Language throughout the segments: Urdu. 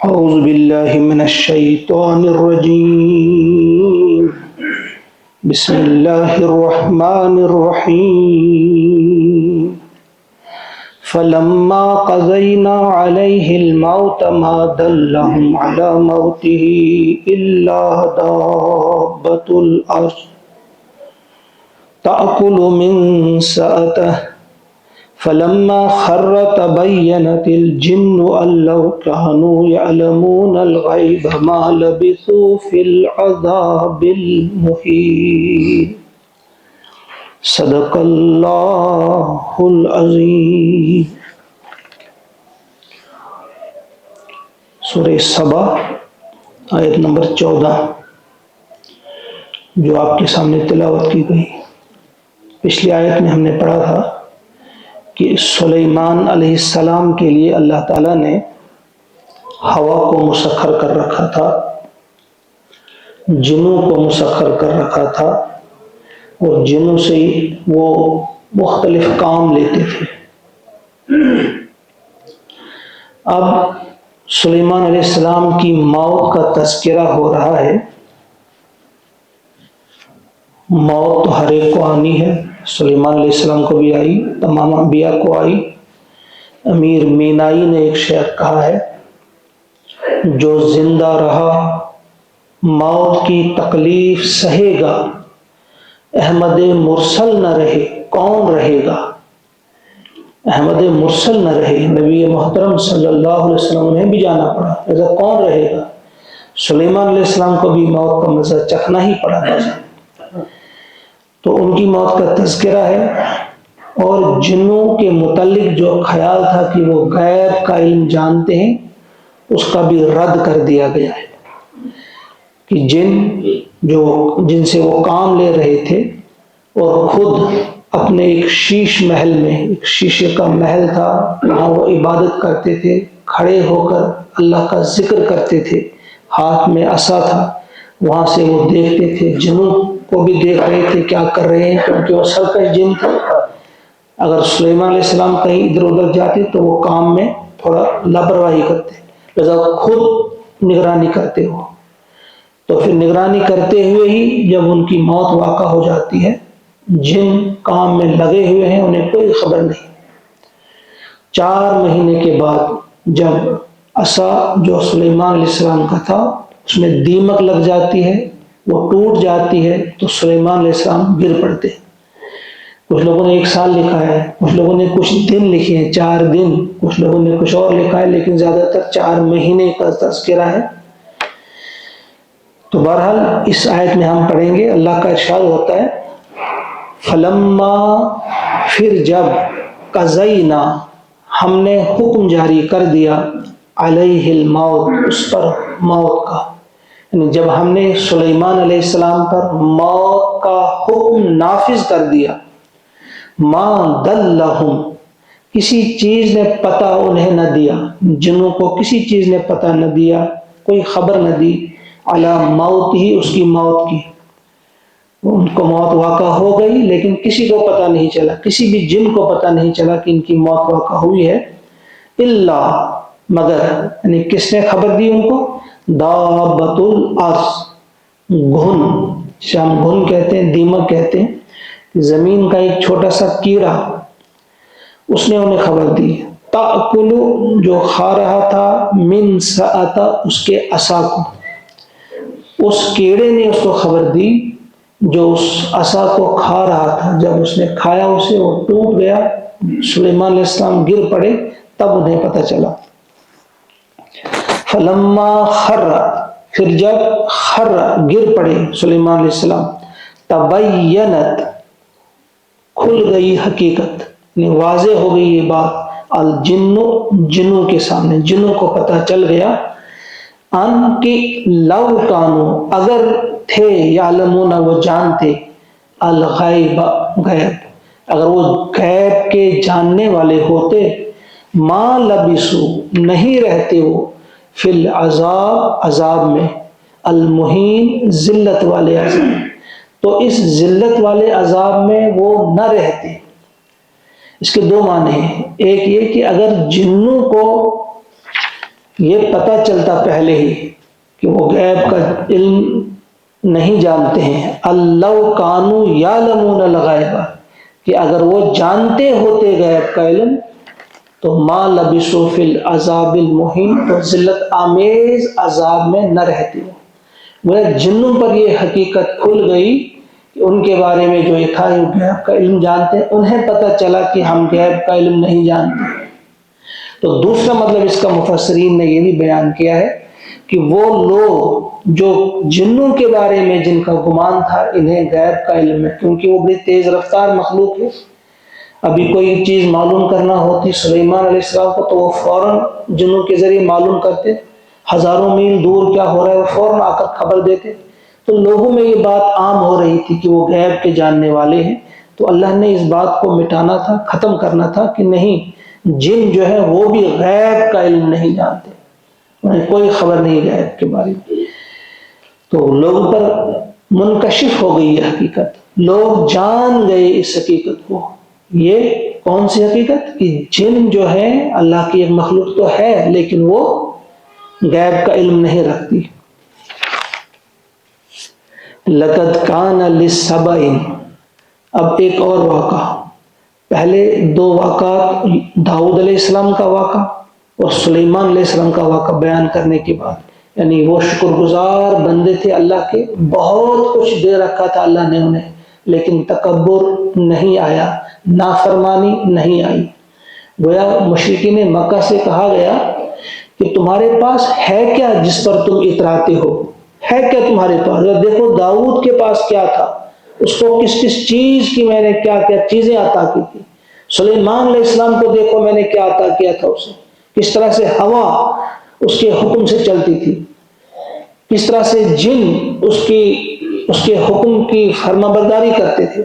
أعوذ بالله من الشيطان الرجيم. بسم الله الرحمن الرحيم. فلما قضينا عليه الموت ما دلهم على موته إلا دابة الأرض تأكل من سأته فلما خر تبينت الجن أن لو كانوا يعلمون الغيب ما لبثوا في العذاب المهين. صدق اللہ العظیم. سورہ سبا آیت نمبر 14 جو آپ کے سامنے تلاوت کی گئی. پچھلی آیت میں ہم نے پڑھا تھا کہ سلیمان علیہ السلام کے لیے اللہ تعالیٰ نے ہوا کو مسخر کر رکھا تھا، جنوں کو مسخر کر رکھا تھا، اور جنوں سے وہ مختلف کام لیتے تھے. اب سلیمان علیہ السلام کی موت کا تذکرہ ہو رہا ہے. موت تو ہر ایک کو آنی ہے، سلیمان علیہ السلام کو بھی آئی، تمام انبیاء کو آئی. امیر مینائی نے ایک شعر کہا ہے، جو زندہ رہا موت کی تکلیف سہے گا، احمد مرسل نہ رہے کون رہے گا. احمد مرسل نہ رہے، نبی محترم صلی اللہ علیہ وسلم نے بھی جانا پڑا، ایسا کون رہے گا. سلیمان علیہ السلام کو بھی موت کا مزہ چکھنا ہی پڑا تھا. تو ان کی موت کا تذکرہ ہے، اور جنوں کے متعلق جو خیال تھا کہ وہ غیب کا علم جانتے ہیں، اس کا بھی رد کر دیا گیا ہے کہ جن سے وہ کام لے رہے تھے اور خود اپنے ایک شیش محل میں، ایک شیشے کا محل تھا، وہاں وہ عبادت کرتے تھے، کھڑے ہو کر اللہ کا ذکر کرتے تھے، ہاتھ میں عصا تھا، وہاں سے وہ دیکھتے تھے، جنوں کو بھی دیکھ رہے تھے کیا کر رہے ہیں، کیونکہ وہ سرکش جن تھے. اگر سلیمان علیہ السلام کہیں ادھر ادھر جاتے تو وہ کام میں تھوڑا لاپرواہی کرتے، لہذا خود نگرانی کرتے ہو. تو پھر نگرانی کرتے ہوئے ہی جب ان کی موت واقع ہو جاتی ہے، جن کام میں لگے ہوئے ہیں انہیں کوئی خبر نہیں. 4 مہینے کے بعد جب عصا جو سلیمان علیہ السلام کا تھا اس میں دیمک لگ جاتی ہے، وہ ٹوٹ جاتی ہے، تو سلیمان علیہ السلام گر پڑتے. کچھ لوگوں نے 1 سال لکھا ہے، کچھ لوگوں نے کچھ دن لکھے ہیں، 4 دن، کچھ لوگوں نے کچھ اور لکھا ہے، لیکن زیادہ تر 4 مہینے کا تذکرہ ہے. تو بہرحال اس آیت میں ہم پڑھیں گے، اللہ کا ارشاد ہوتا ہے فلما، پھر جب، قضینا، ہم نے حکم جاری کر دیا، علیہ الموت، اس پر موت کا، یعنی جب ہم نے سلیمان علیہ السلام پر موت کا حکم نافذ کر دیا، ما دلہم، کسی چیز نے پتہ انہیں نہ دیا، جنوں کو کسی چیز نے پتہ نہ دیا، کوئی خبر نہ دی، علی موت ہی، اس کی موت کی. ان کو موت واقع ہو گئی لیکن کسی کو پتہ نہیں چلا، کسی بھی جن کو پتہ نہیں چلا کہ ان کی موت واقع ہوئی ہے. الا، مگر، یعنی کس نے خبر دی ان کو، دابۃ الارض، گھن، شام گھن کہتے ہیں، دیمک کہتے ہیں، زمین کا ایک چھوٹا سا کیڑا، اس نے انہیں خبر دی. تأکل، جو کھا رہا تھا، من سأت، اس کے عصا کو. اس کیڑے نے اس کو خبر دی جو اس عصا کو کھا رہا تھا. جب اس نے کھایا اسے، وہ ٹوٹ گیا، سلیمان علیہ السلام گر پڑے، تب انہیں پتہ چلا. فلما خر، پھر جب، خر، گر پڑے سلیمان علیہ السلام، تبینت، کھل گئی حقیقت، یعنی واضح ہو گئی یہ بات، الجن، جنوں کے سامنے، جنوں کو پتہ چل گیا، ان کی لو کانو، اگر تھے، یعلمون، وہ جانتے، الغیب، غیب، اگر وہ غیب کے جاننے والے ہوتے، ما لبثوا، نہیں رہتے وہ، فی العذاب، عذاب میں، المہین، ذلت والے عذاب، تو اس ذلت والے عذاب میں وہ نہ رہتے. اس کے 2 معنی ہیں. ایک یہ کہ اگر جنوں کو یہ پتہ چلتا پہلے ہی کہ وہ غیب کا علم نہیں جانتے ہیں. اللہ کانو یعلمون الغیب، کہ اگر وہ جانتے ہوتے غیب کا علم تو ما لبثوا فی العذاب المہین، تو ذلت آمیز عذاب میں نہ رہتی. وہ جنوں پر یہ حقیقت کھل گئی کہ ان کے بارے میں جو یہ تھا وہ غیب کا علم جانتے ہیں، انہیں پتہ چلا کہ ہم غیب کا علم نہیں جانتے. تو دوسرا مطلب اس کا مفسرین نے یہ بھی بیان کیا ہے کہ وہ لوگ جو جنوں کے بارے میں جن کا گمان تھا انہیں غیب کا علم ہے، کیونکہ وہ بڑی تیز رفتار مخلوق ہے. ابھی کوئی چیز معلوم کرنا ہوتی سلیمان علیہ السلام کو تو وہ فوراً جنوں کے ذریعے معلوم کرتے، ہزاروں میل دور کیا ہو رہا ہے وہ فوراً آ کر خبر دیتے. تو لوگوں میں یہ بات عام ہو رہی تھی کہ وہ غیب کے جاننے والے ہیں. تو اللہ نے اس بات کو مٹانا تھا، ختم کرنا تھا کہ نہیں، جن جو ہے وہ بھی غیب کا علم نہیں جانتے، انہیں کوئی خبر نہیں غیب کے بارے میں. تو لوگوں پر منکشف ہو گئی یہ حقیقت، لوگ جان گئے اس حقیقت کو. یہ کون سی حقیقت؟ کہ جن جو ہے اللہ کی ایک مخلوق تو ہے لیکن وہ غیب کا علم نہیں رکھتی. لقد کان لسبع، اب ایک اور واقعہ. پہلے دو واقعات داؤد علیہ السلام کا واقعہ اور سلیمان علیہ السلام کا واقعہ بیان کرنے کے بعد، یعنی وہ شکر گزار بندے تھے اللہ کے، بہت کچھ دے رکھا تھا اللہ نے انہیں، لیکن تکبر نہیں آیا، نافرمانی نہیں آئی. گویا مشرکین مکہ سے کہا گیا کہ تمہارے پاس ہے کیا جس پر تم اتراتے ہو؟ ہے کیا تمہارے پاس؟ دیکھو داؤد کے پاس کیا تھا، اس کو کس کس چیز کی میں نے کیا کیا چیزیں عطا کی تھی. سلیمان علیہ السلام کو دیکھو میں نے کیا عطا کیا تھا اسے، کس طرح سے ہوا اس کے حکم سے چلتی تھی، کس طرح سے جن اس کے حکم کی فرما برداری کرتے تھے.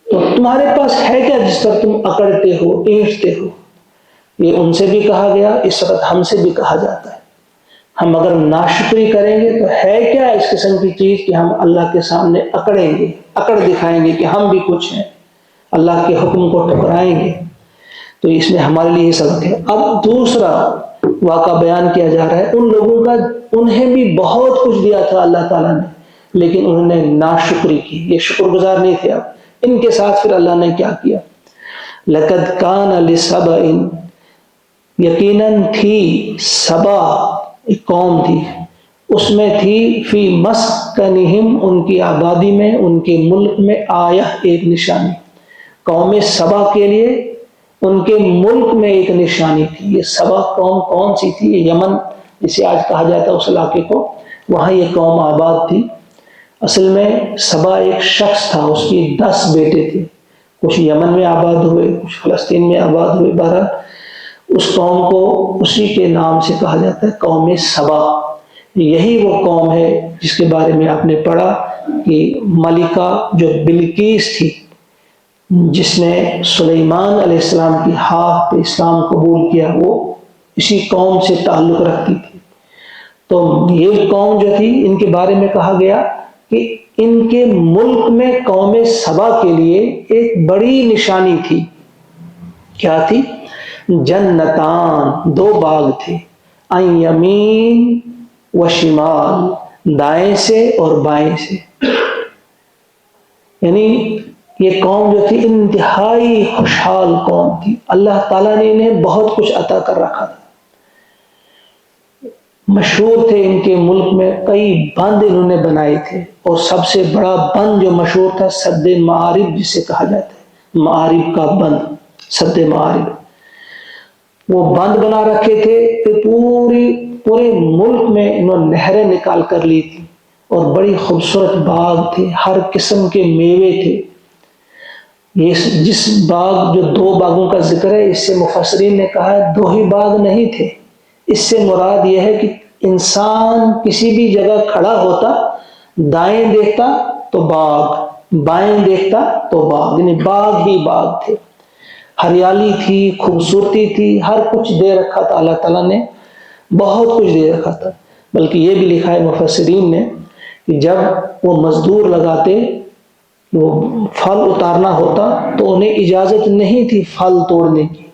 تو تمہارے پاس ہے کیا جس پر تم اکڑتے ہو، اینٹتے ہو؟ یہ ان سے بھی کہا گیا، اس وقت ہم سے بھی کہا جاتا ہے. ہم اگر ناشکری کریں گے تو ہے کیا اس قسم کی چیز کہ ہم اللہ کے سامنے اکڑیں گے، اکڑ دکھائیں گے کہ ہم بھی کچھ ہیں، اللہ کے حکم کو ٹکرائیں گے. تو اس میں ہمارے لیے یہ سبق ہے. اب دوسرا واقعہ بیان کیا جا رہا ہے ان لوگوں کا، انہیں بھی بہت کچھ دیا تھا اللہ تعالیٰ نے لیکن انہوں نے ناشکری کی، یہ شکر گزار نہیں تھے. اب ان کے ساتھ پھر اللہ نے کیا کیا؟ لقد کان لسبع، یقیناً تھی سبا، ایک قوم تھی، اس میں تھی فی مسکنہم، ان کی آبادی میں، ان کے ملک میں، آیہ ایک نشانی. قوم سبا کے لیے ان کے ملک میں ایک نشانی تھی. یہ سبا قوم کون سی تھی؟ یہ یمن جسے آج کہا جاتا ہے اس علاقے کو، وہاں یہ قوم آباد تھی. اصل میں سبا ایک شخص تھا، اس کی 10 بیٹے تھے، کچھ یمن میں آباد ہوئے، کچھ فلسطین میں آباد ہوئے. بہرحال اس قوم کو اسی کے نام سے کہا جاتا ہے قوم سبا. یہی وہ قوم ہے جس کے بارے میں آپ نے پڑھا کہ ملکہ جو بلقیس تھی، جس نے سلیمان علیہ السلام کی ہاتھ پہ اسلام قبول کیا، وہ اسی قوم سے تعلق رکھتی تھی. تو یہ قوم جو تھی ان کے بارے میں کہا گیا کہ ان کے ملک میں قوم سبا کے لیے ایک بڑی نشانی تھی. کیا تھی؟ جنتان، 2 باغ تھے، عن یمین و شمال، دائیں سے اور بائیں سے. یعنی یہ قوم جو تھی انتہائی خوشحال قوم تھی. اللہ تعالیٰ نے انہیں بہت کچھ عطا کر رکھا تھا. مشہور تھے ان کے ملک میں کئی بند انہوں نے بنائے تھے، اور سب سے بڑا بند جو مشہور تھا سد معارب جسے کہا جاتا ہے، معارب کا بند، سد معارب. وہ بند بنا رکھے تھے کہ پورے ملک میں انہوں نے نہریں نکال کر لی تھی، اور بڑی خوبصورت باغ تھے، ہر قسم کے میوے تھے. یہ جس باغ، جو 2 باغوں کا ذکر ہے، اس سے مفسرین نے کہا ہے 2 ہی باغ نہیں تھے. اس سے مراد یہ ہے کہ انسان کسی بھی جگہ کھڑا ہوتا، دائیں دیکھتا تو باغ، بائیں دیکھتا تو باغ، یعنی باغ ہی باغ تھے. ہریالی تھی، خوبصورتی تھی، ہر کچھ دے رکھا تھا اللہ تعالیٰ نے، بہت کچھ دے رکھا تھا. بلکہ یہ بھی لکھا ہے مفسرین نے کہ جب وہ مزدور لگاتے، وہ پھل اتارنا ہوتا تو انہیں اجازت نہیں تھی پھل توڑنے کی.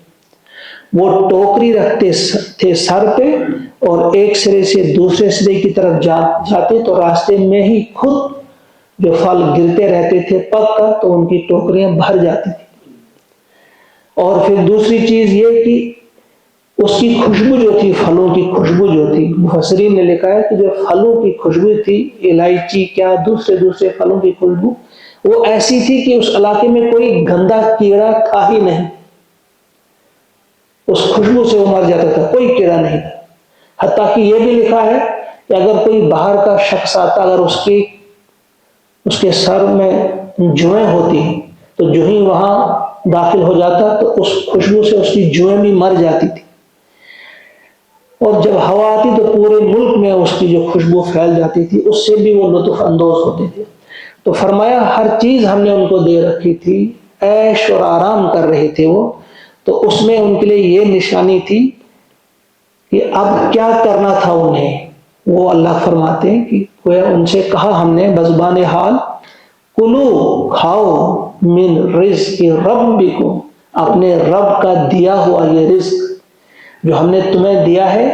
وہ ٹوکری رکھتے تھے سر پہ اور ایک سرے سے دوسرے سرے کی طرف جاتے تو راستے میں ہی خود جو پھل گرتے رہتے تھے پک کر، تو ان کی ٹوکریاں بھر جاتی تھی۔ اور پھر دوسری چیز یہ کہ اس کی خوشبو جو تھی، پھلوں کی خوشبو جو تھی، مفسرین نے لکھا ہے کہ جو پھلوں کی خوشبو تھی، الائچی کیا دوسرے پھلوں کی خوشبو، وہ ایسی تھی کہ اس علاقے میں کوئی گندا کیڑا تھا ہی نہیں، اس خوشبو سے وہ مر جاتا تھا، کوئی کیڑا نہیں تھا۔ حتیٰ کہ یہ بھی لکھا ہے کہ اگر کوئی باہر کا شخص آتا، اگر اس کے سر میں جوئیں ہوتی تو جو ہی وہاں داخل ہو جاتا تو اس خوشبو سے اس کی جوئیں بھی مر جاتی تھی، اور جب ہوا آتی تو پورے ملک میں اس کی جو خوشبو پھیل جاتی تھی، اس سے بھی وہ لطف اندوز ہوتے تھے۔ تو فرمایا ہر چیز ہم نے ان کو دے رکھی تھی، عیش اور آرام کر رہے تھے وہ، تو اس میں ان کے لیے یہ نشانی تھی کہ اب کیا کرنا تھا انہیں۔ وہ اللہ فرماتے ہیں کہ گویا ان سے کہا ہم نے بزبان حال، کلو کھاؤ من رزق ربکم، اپنے رب کا دیا ہوا یہ رزق جو ہم نے تمہیں دیا ہے،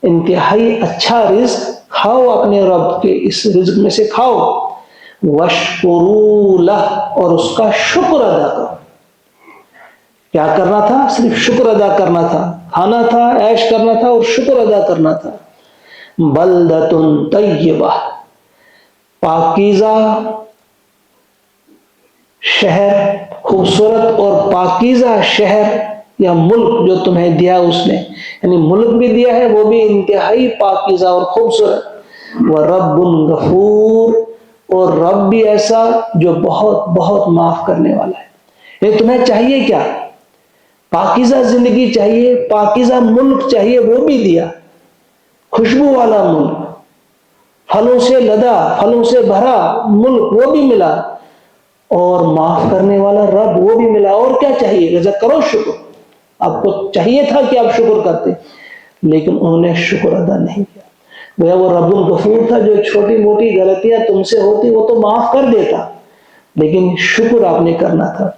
انتہائی اچھا رزق، کھاؤ اپنے رب کے اس رزق میں سے کھاؤ، وَاشْكُرُوا لَهُ، اور اس کا شکر ادا کرو۔ کیا کرنا تھا؟ صرف شکر ادا کرنا تھا، کھانا تھا، عیش کرنا تھا اور شکر ادا کرنا تھا۔ بلدۃ طیبہ، پاکیزہ شہر، خوبصورت اور پاکیزہ شہر یا ملک جو تمہیں دیا اس نے، یعنی ملک بھی دیا ہے وہ بھی انتہائی پاکیزہ اور خوبصورت، وَرَبٌّ غَفُورٌ، اور رب بھی ایسا جو بہت بہت معاف کرنے والا ہے۔ یہ تمہیں چاہیے کیا؟ پاکیزہ زندگی چاہیے، پاکیزہ ملک چاہیے، وہ بھی دیا، خوشبو والا ملک، پھلوں سے لدا، پھلوں سے بھرا ملک وہ بھی ملا، اور معاف کرنے والا رب وہ بھی ملا۔ اور کیا چاہیے؟ لذا کرو شکر۔ آپ کو چاہیے تھا کہ آپ شکر کرتے، لیکن انہوں نے شکر ادا نہیں کیا۔ وہ رب الغفور تھا، جو چھوٹی موٹی غلطیاں تم سے ہوتی وہ تو معاف کر دیتا، لیکن شکر آپ نے کرنا تھا۔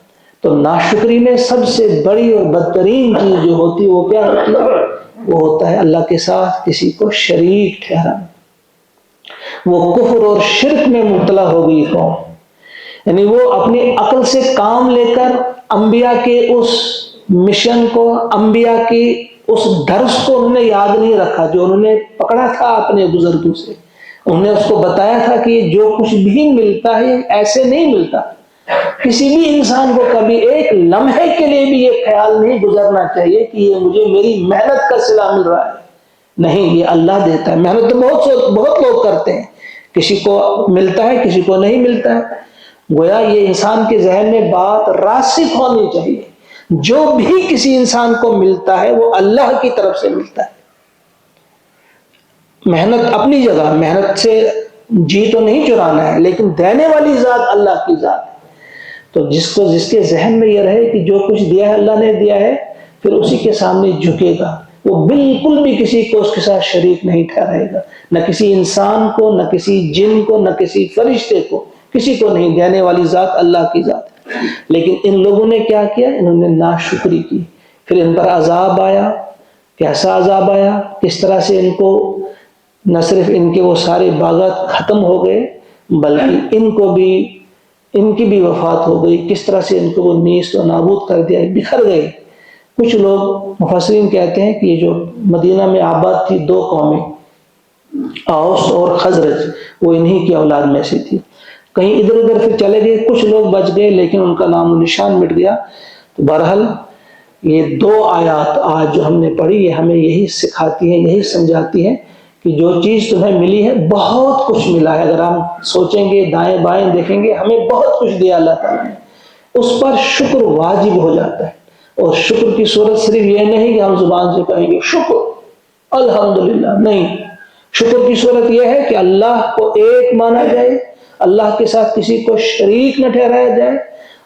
تو ناشکری میں سب سے بڑی اور بدترین چیز جو ہوتی وہ کیا ہوتی ہے؟ وہ ہوتا ہے اللہ کے ساتھ کسی کو شریک ٹھہرانا۔ وہ کفر اور شرک میں مبتلا ہو گئی قوم، یعنی وہ اپنی عقل سے کام لے کر انبیاء کے اس مشن کو، انبیاء کی اس درس کو انہوں نے یاد نہیں رکھا جو انہوں نے پکڑا تھا اپنے بزرگوں سے۔ انہوں نے اس کو بتایا تھا کہ جو کچھ بھی ملتا ہے ایسے نہیں ملتا، کسی بھی انسان کو کبھی ایک لمحے کے لیے بھی یہ خیال نہیں گزرنا چاہیے کہ یہ مجھے میری محنت کا صلہ مل رہا ہے، نہیں، یہ اللہ دیتا ہے۔ محنت تو بہت لوگ کرتے ہیں، کسی کو ملتا ہے کسی کو نہیں ملتا ہے۔ گویا یہ انسان کے ذہن میں بات راسخ ہونی چاہیے، جو بھی کسی انسان کو ملتا ہے وہ اللہ کی طرف سے ملتا ہے۔ محنت اپنی جگہ، محنت سے جی تو نہیں چرانا ہے، لیکن دینے والی ذات اللہ کی ذات ہے۔ تو جس کے ذہن میں یہ رہے کہ جو کچھ دیا ہے اللہ نے دیا ہے، پھر اسی کے سامنے جھکے گا، وہ بالکل بھی کسی کو اس کے ساتھ شریک نہیں ٹھہرائے گا، نہ کسی انسان کو، نہ کسی جن کو، نہ کسی فرشتے کو، کسی کو نہیں۔ دینے والی ذات اللہ کی ذات ہے۔ لیکن ان لوگوں نے کیا کیا؟ انہوں نے ناشکری کی، پھر ان پر عذاب آیا۔ کیسا عذاب آیا؟ کس طرح سے ان کو نہ صرف ان کے وہ سارے باغات ختم ہو گئے، بلکہ ان کی بھی وفات ہو گئی۔ کس طرح سے ان کو وہ نیست و نابود کر دیا، بکھر گئے۔ کچھ لوگ مفسرین کہتے ہیں کہ یہ جو مدینہ میں آباد تھی دو قومیں، اوس اور خزرج، وہ انہی کی اولاد میں سے تھی۔ کہیں ادھر ادھر پھر چلے گئے، کچھ لوگ بچ گئے لیکن ان کا نام و نشان مٹ گیا۔ تو بہرحال یہ دو آیات آج جو ہم نے پڑھی، یہ ہمیں یہی سکھاتی ہیں، یہی سمجھاتی ہیں کہ جو چیز تمہیں ملی ہے، بہت کچھ ملا ہے۔ اگر ہم سوچیں گے، دائیں بائیں دیکھیں گے، ہمیں بہت کچھ دیا اللہ تعالیٰ نے، اس پر شکر واجب ہو جاتا ہے۔ اور شکر کی صورت صرف یہ نہیں کہ ہم زبان سے کہیں گے شکر الحمدللہ، نہیں، شکر کی صورت یہ ہے کہ اللہ کو ایک مانا جائے، اللہ کے ساتھ کسی کو شریک نہ ٹھہرایا جائے،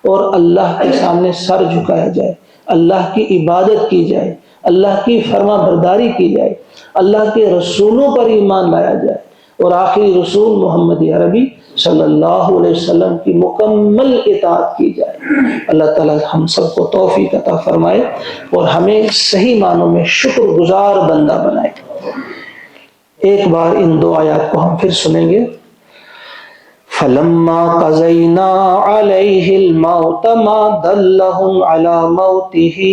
اور اللہ کے سامنے سر جھکایا جائے، اللہ کی عبادت کی جائے، اللہ کی فرما برداری کی جائے، اللہ کے رسولوں پر ایمان لایا جائے، اور آخری رسول محمد عربی صلی اللہ علیہ وسلم کی مکمل اطاعت کی جائے۔ اللہ تعالی ہم سب کو توفیق عطا فرمائے اور ہمیں صحیح معنوں میں شکر گزار بندہ بنائے۔ ایک بار ان دو آیات کو ہم پھر سنیں گے۔ فَلَمَّا قَضَيْنَا عَلَيْهِ الْمَوْتَ مَا دَلَّهُمْ عَلَى مَوْتِهِ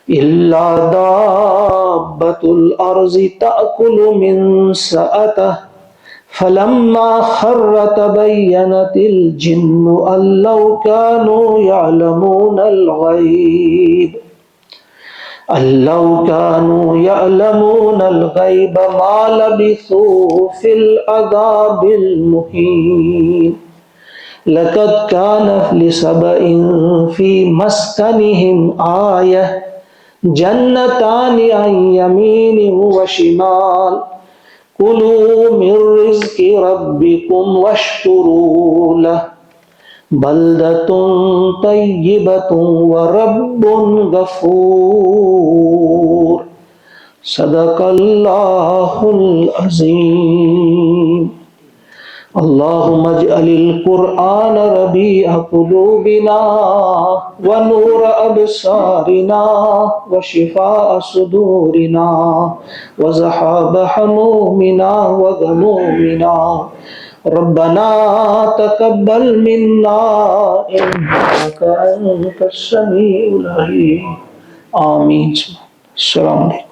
إِلَّا دَابَّةُ الْأَرْضِ تَأْكُلُ مِنْ سَأَتَهُ فَلَمَّا خَرَّ تَبَيَّنَتِ الْجِنُّ أَن لَّوْ كَانُوا يَعْلَمُونَ الْغَيْبَ مَا لَبِثُوا فِي الْعَذَابِ الْمُهِينِ لَقَدْ كَانَ لِسَبَإٍ فِي مَسْكَنِهِمْ آيَةٌ جَنَّتَانِ عَنْ يَمِينٍ وَشِمَالٍ كُلُوا مِنْ رِزْقِ رَبِّكُمْ وَاشْكُرُوا لَهُ بَلْدَةٌ طَيِّبَةٌ وَرَبٌّ غَفُورٌ۔ صدق اللہ العظیم۔ اللہم اجعل القرآن ربیع قلوبنا ونور ابصارنا وشفاء صدورنا وذهاب حمومنا وغمومنا ربنا تقبل منا انك انت السميع العليم۔ آمین۔ السلام علیکم۔